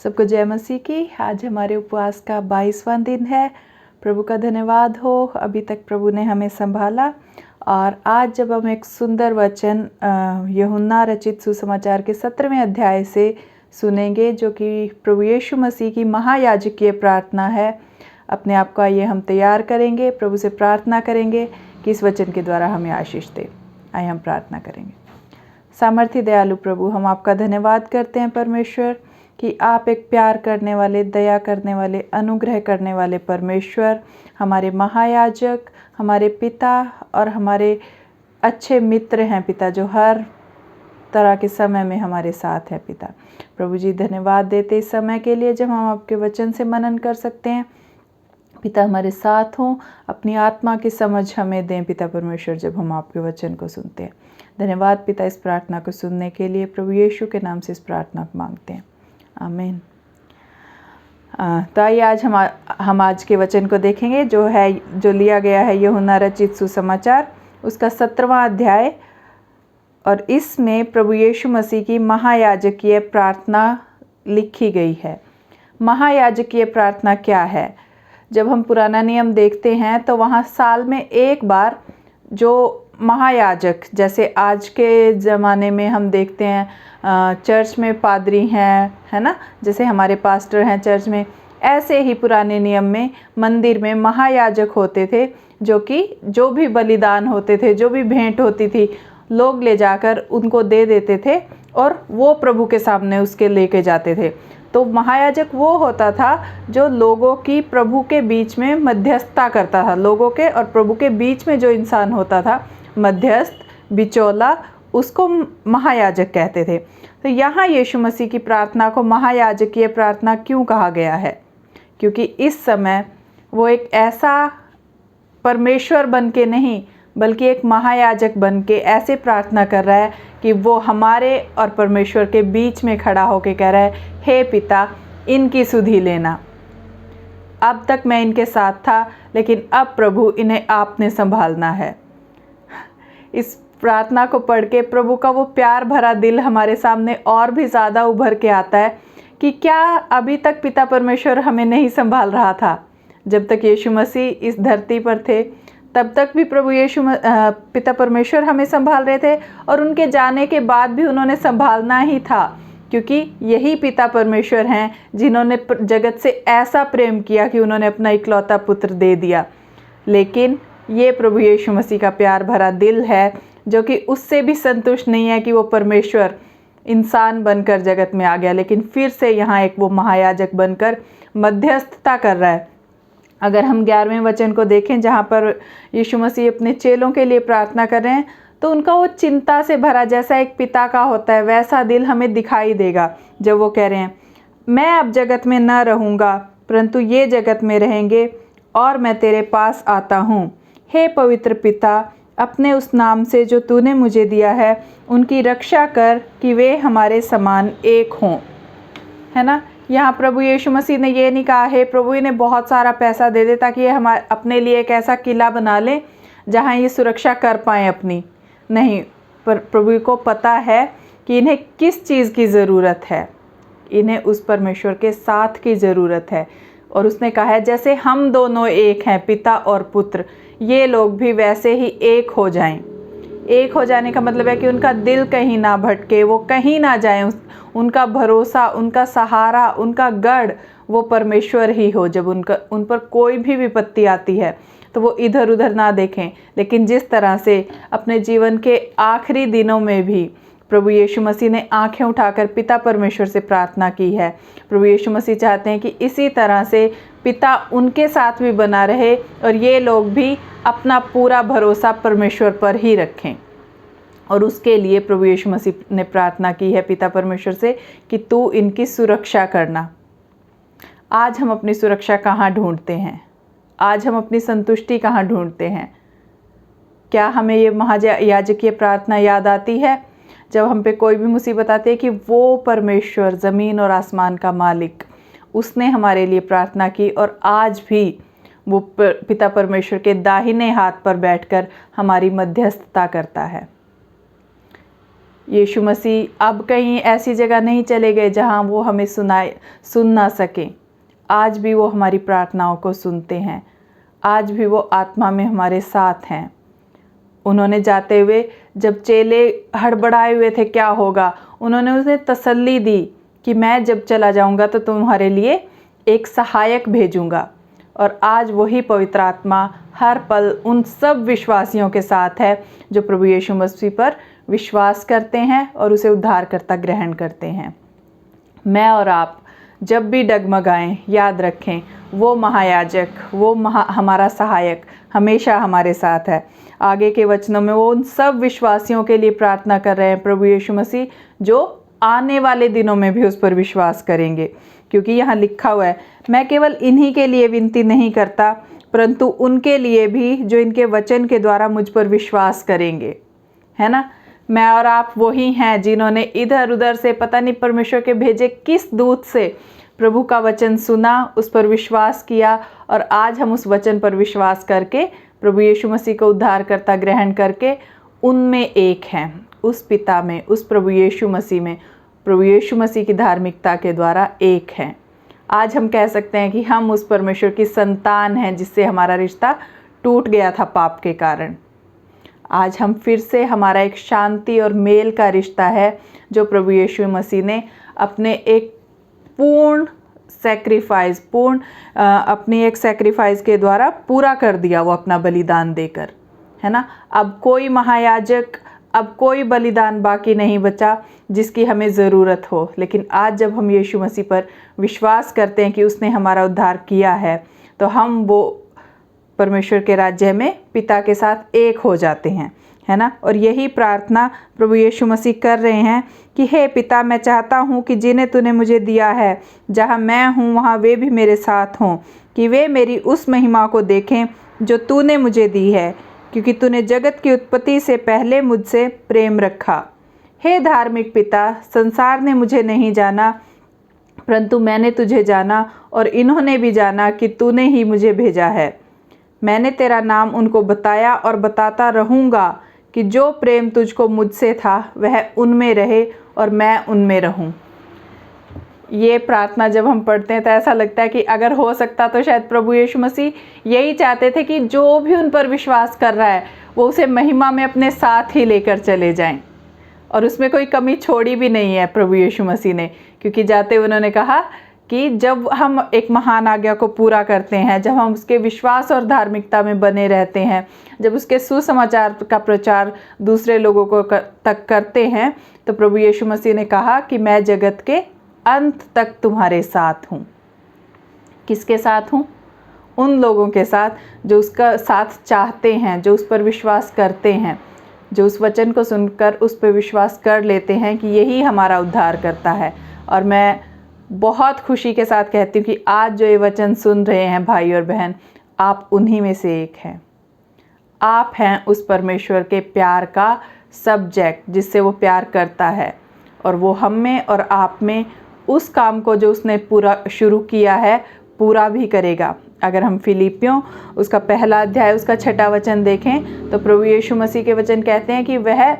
सबको जय मसीह की। आज हमारे उपवास का 22वां दिन है। प्रभु का धन्यवाद हो, अभी तक प्रभु ने हमें संभाला। और आज जब हम एक सुंदर वचन यूहन्ना रचित सुसमाचार के 17वें अध्याय से सुनेंगे, जो कि प्रभु यीशु मसीह की महायाजकीय प्रार्थना है, अपने आप को ये हम तैयार करेंगे, प्रभु से प्रार्थना करेंगे कि इस वचन के द्वारा हमें आशीष दे। आइए हम प्रार्थना करेंगे। सामर्थी दयालु प्रभु, हम आपका धन्यवाद करते हैं परमेश्वर कि आप एक प्यार करने वाले, दया करने वाले, अनुग्रह करने वाले परमेश्वर, हमारे महायाजक, हमारे पिता और हमारे अच्छे मित्र हैं पिता, जो हर तरह के समय में हमारे साथ है पिता। प्रभु जी धन्यवाद देते इस समय के लिए जब हम आपके वचन से मनन कर सकते हैं पिता। हमारे साथ हों, अपनी आत्मा की समझ हमें दें पिता परमेश्वर जब हम आपके वचन को सुनते हैं। धन्यवाद पिता इस प्रार्थना को सुनने के लिए। प्रभु यीशु के नाम से इस प्रार्थना को मांगते हैं, आमीन। तो आइए आज हम आज के वचन को देखेंगे, जो लिया गया है यूहन्ना रचित सुसमाचार उसका 17वां अध्याय। और इसमें प्रभु यीशु मसीह की महायाजकीय प्रार्थना लिखी गई है। महायाजकीय प्रार्थना क्या है? जब हम पुराना नियम देखते हैं तो वहाँ साल में एक बार जो महायाजक, जैसे आज के ज़माने में हम देखते हैं चर्च में पादरी हैं, है ना, जैसे हमारे पास्टर हैं चर्च में, ऐसे ही पुराने नियम में मंदिर में महायाजक होते थे, जो कि जो भी बलिदान होते थे, जो भी भेंट होती थी, लोग ले जाकर उनको दे देते थे और वो प्रभु के सामने उसके लेके जाते थे। तो महायाजक वो होता था जो लोगों की प्रभु के बीच में मध्यस्थता करता था। लोगों के और प्रभु के बीच में जो इंसान होता था, मध्यस्थ, बिचौला, उसको महायाजक कहते थे। तो यहाँ यीशु मसीह की प्रार्थना को महायाजकीय प्रार्थना क्यों कहा गया है? क्योंकि इस समय वो एक ऐसा परमेश्वर बन के नहीं, बल्कि एक महायाजक बन के ऐसे प्रार्थना कर रहा है कि वो हमारे और परमेश्वर के बीच में खड़ा होकर कह रहा है, हे पिता, इनकी सुधि लेना। अब तक मैं इनके साथ था, लेकिन अब प्रभु इन्हें आपने संभालना है। इस प्रार्थना को पढ़ के प्रभु का वो प्यार भरा दिल हमारे सामने और भी ज़्यादा उभर के आता है कि क्या अभी तक पिता परमेश्वर हमें नहीं संभाल रहा था? जब तक यीशु मसीह इस धरती पर थे, तब तक भी प्रभु पिता परमेश्वर हमें संभाल रहे थे, और उनके जाने के बाद भी उन्होंने संभालना ही था, क्योंकि यही पिता परमेश्वर हैं जिन्होंने जगत से ऐसा प्रेम किया कि उन्होंने अपना इकलौता पुत्र दे दिया। लेकिन ये प्रभु यीशु मसीह का प्यार भरा दिल है, जो कि उससे भी संतुष्ट नहीं है कि वो परमेश्वर इंसान बनकर जगत में आ गया, लेकिन फिर से यहाँ एक वो महायाजक बनकर मध्यस्थता कर रहा है। अगर हम 11वें वचन को देखें, जहाँ पर यीशु मसीह अपने चेलों के लिए प्रार्थना कर रहे हैं, तो उनका वो चिंता से भरा जैसा एक पिता का होता है, वैसा दिल हमें दिखाई देगा जब वो कह रहे हैं, मैं अब जगत में न रहूँगा, परंतु ये जगत में रहेंगे, और मैं तेरे पास आता हूँ। हे पवित्र पिता, अपने उस नाम से जो तूने मुझे दिया है, उनकी रक्षा कर कि वे हमारे समान एक हों। है ना, यहाँ प्रभु यीशु मसीह ने ये नहीं कहा है प्रभु इन्हें बहुत सारा पैसा दे दे ताकि ये हमारे अपने लिए एक ऐसा किला बना लें जहाँ ये सुरक्षा कर पाएँ अपनी। नहीं, पर प्रभु को पता है कि इन्हें किस चीज़ की ज़रूरत है। इन्हें उस परमेश्वर के साथ की ज़रूरत है। और उसने कहा है, जैसे हम दोनों एक हैं, पिता और पुत्र, ये लोग भी वैसे ही एक हो जाएं। एक हो जाने का मतलब है कि उनका दिल कहीं ना भटके, वो कहीं ना जाएं। उनका भरोसा, उनका सहारा, उनका गढ़ वो परमेश्वर ही हो। जब उन पर कोई भी विपत्ति आती है तो वो इधर उधर ना देखें। लेकिन जिस तरह से अपने जीवन के आखिरी दिनों में भी प्रभु यीशु मसीह ने आंखें उठाकर पिता परमेश्वर से प्रार्थना की है, प्रभु यीशु मसीह चाहते हैं कि इसी तरह से पिता उनके साथ भी बना रहे और ये लोग भी अपना पूरा भरोसा परमेश्वर पर ही रखें। और उसके लिए प्रभु यीशु मसीह ने प्रार्थना की है पिता परमेश्वर से कि तू इनकी सुरक्षा करना। आज हम अपनी सुरक्षा कहाँ ढूंढते हैं? आज हम अपनी संतुष्टि कहाँ ढूंढते हैं? क्या हमें ये महायाजकीय प्रार्थना याद आती है जब हम पे कोई भी मुसीबत आती है कि वो परमेश्वर, ज़मीन और आसमान का मालिक, उसने हमारे लिए प्रार्थना की और आज भी वो पिता परमेश्वर के दाहिने हाथ पर बैठकर हमारी मध्यस्थता करता है। यीशु मसीह अब कहीं ऐसी जगह नहीं चले गए जहाँ वो हमें सुन ना सकें। आज भी वो हमारी प्रार्थनाओं को सुनते हैं। आज भी वो आत्मा में हमारे साथ हैं। उन्होंने जाते हुए जब चेले हड़बड़ाए हुए थे क्या होगा, उन्होंने उन्हें तसल्ली दी कि मैं जब चला जाऊंगा तो तुम्हारे लिए एक सहायक भेजूंगा। और आज वही पवित्र आत्मा हर पल उन सब विश्वासियों के साथ है जो प्रभु यीशु मसीह पर विश्वास करते हैं और उसे उद्धारकर्ता ग्रहण करते हैं। मैं और आप जब भी डगमगाएं, याद रखें वो महायाजक, वो हमारा सहायक हमेशा हमारे साथ है। आगे के वचनों में वो उन सब विश्वासियों के लिए प्रार्थना कर रहे हैं, प्रभु यीशु मसीह, जो आने वाले दिनों में भी उस पर विश्वास करेंगे। क्योंकि यहाँ लिखा हुआ है, मैं केवल इन्हीं के लिए विनती नहीं करता परंतु उनके लिए भी जो इनके वचन के द्वारा मुझ पर विश्वास करेंगे। है ना, मैं और आप वही हैं जिन्होंने इधर उधर से पता नहीं परमेश्वर के भेजे किस दूत से प्रभु का वचन सुना, उस पर विश्वास किया और आज हम उस वचन पर विश्वास करके प्रभु यीशु मसीह को उद्धारकर्ता ग्रहण करके उनमें एक हैं, उस पिता में, उस प्रभु यीशु मसीह में, प्रभु यीशु मसीह की धार्मिकता के द्वारा एक हैं। आज हम कह सकते हैं कि हम उस परमेश्वर की संतान हैं जिससे हमारा रिश्ता टूट गया था पाप के कारण। आज हम फिर से, हमारा एक शांति और मेल का रिश्ता है जो प्रभु यीशु मसीह ने अपने एक पूर्ण सैक्रिफाइस, अपनी एक सैक्रिफाइस के द्वारा पूरा कर दिया, वो अपना बलिदान देकर। है ना, अब कोई महायाजक, अब कोई बलिदान बाकी नहीं बचा जिसकी हमें ज़रूरत हो। लेकिन आज जब हम यीशु मसीह पर विश्वास करते हैं कि उसने हमारा उद्धार किया है, तो हम वो परमेश्वर के राज्य में पिता के साथ एक हो जाते हैं। है ना, और यही प्रार्थना प्रभु यीशु मसीह कर रहे हैं कि हे पिता, मैं चाहता हूँ कि जिन्हें तूने मुझे दिया है, जहाँ मैं हूँ वहाँ वे भी मेरे साथ हों, कि वे मेरी उस महिमा को देखें जो तूने मुझे दी है, क्योंकि तूने जगत की उत्पत्ति से पहले मुझसे प्रेम रखा। हे धार्मिक पिता, संसार ने मुझे नहीं जाना परंतु मैंने तुझे जाना और इन्होंने भी जाना कि तूने ही मुझे भेजा है। मैंने तेरा नाम उनको बताया और बताता रहूँगा कि जो प्रेम तुझको मुझसे था वह उनमें रहे और मैं उनमें रहूं। ये प्रार्थना जब हम पढ़ते हैं तो ऐसा लगता है कि अगर हो सकता तो शायद प्रभु यीशु मसीह यही चाहते थे कि जो भी उन पर विश्वास कर रहा है वो उसे महिमा में अपने साथ ही लेकर चले जाएं। और उसमें कोई कमी छोड़ी भी नहीं है प्रभु यीशु मसीह ने, क्योंकि जाते उन्होंने कहा कि जब हम एक महान आज्ञा को पूरा करते हैं, जब हम उसके विश्वास और धार्मिकता में बने रहते हैं, जब उसके सुसमाचार का प्रचार दूसरे लोगों को तक करते हैं, तो प्रभु यीशु मसीह ने कहा कि मैं जगत के अंत तक तुम्हारे साथ हूँ। किसके साथ हूँ? उन लोगों के साथ जो उसका साथ चाहते हैं, जो उस पर विश्वास करते हैं, जो उस वचन को सुनकर उस पर विश्वास कर लेते हैं कि यही हमारा उद्धार करता है। और मैं बहुत खुशी के साथ कहती हूँ कि आज जो ये वचन सुन रहे हैं भाई और बहन, आप उन्हीं में से एक हैं। आप हैं उस परमेश्वर के प्यार का सब्जेक्ट जिससे वो प्यार करता है, और वो हम में और आप में उस काम को जो उसने पूरा शुरू किया है पूरा भी करेगा। अगर हम फिलिपियों उसका 1 अध्याय उसका 6 वचन देखें तो प्रभु यीशु मसीह के वचन कहते हैं कि वह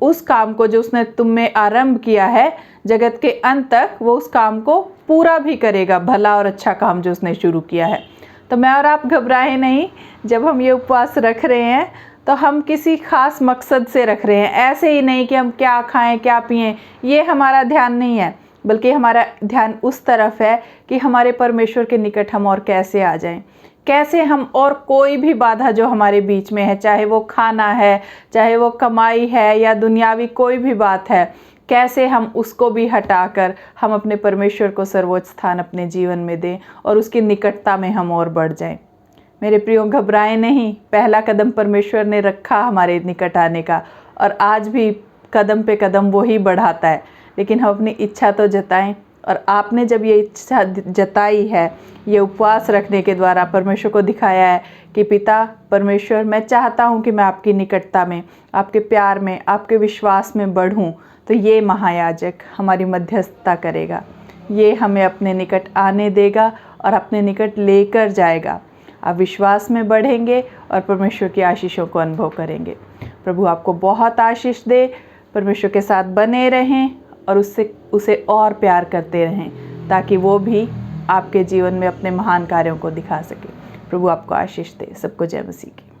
उस काम को जो उसने तुम में आरंभ किया है जगत के अंत तक, वो उस काम को पूरा भी करेगा, भला और अच्छा काम जो उसने शुरू किया है। तो मैं और आप घबराएं नहीं। जब हम ये उपवास रख रहे हैं तो हम किसी खास मकसद से रख रहे हैं, ऐसे ही नहीं कि हम क्या खाएं क्या पिएं, ये हमारा ध्यान नहीं है, बल्कि हमारा ध्यान उस तरफ है कि हमारे परमेश्वर के निकट हम और कैसे आ जाएं, कैसे हम और कोई भी बाधा जो हमारे बीच में है, चाहे वो खाना है, चाहे वो कमाई है या दुनियावी कोई भी बात है, कैसे हम उसको भी हटाकर हम अपने परमेश्वर को सर्वोच्च स्थान अपने जीवन में दें और उसकी निकटता में हम और बढ़ जाएं। मेरे प्रियो, घबराएं नहीं। पहला कदम परमेश्वर ने रखा हमारे निकट आने का, और आज भी कदम पे कदम वो ही बढ़ाता है, लेकिन हम अपनी इच्छा तो जताएं। और आपने जब ये इच्छा जताई है, ये उपवास रखने के द्वारा परमेश्वर को दिखाया है कि पिता परमेश्वर, मैं चाहता हूँ कि मैं आपकी निकटता में, आपके प्यार में, आपके विश्वास में बढ़ूँ, तो ये महायाजक हमारी मध्यस्थता करेगा, ये हमें अपने निकट आने देगा और अपने निकट लेकर जाएगा। आप विश्वास में बढ़ेंगे और परमेश्वर की आशीषों को अनुभव करेंगे। प्रभु आपको बहुत आशीष दे। परमेश्वर के साथ बने रहें और उसे और प्यार करते रहें, ताकि वो भी आपके जीवन में अपने महान कार्यों को दिखा सके। प्रभु आपको आशीष दे। सबको जय मसीह की।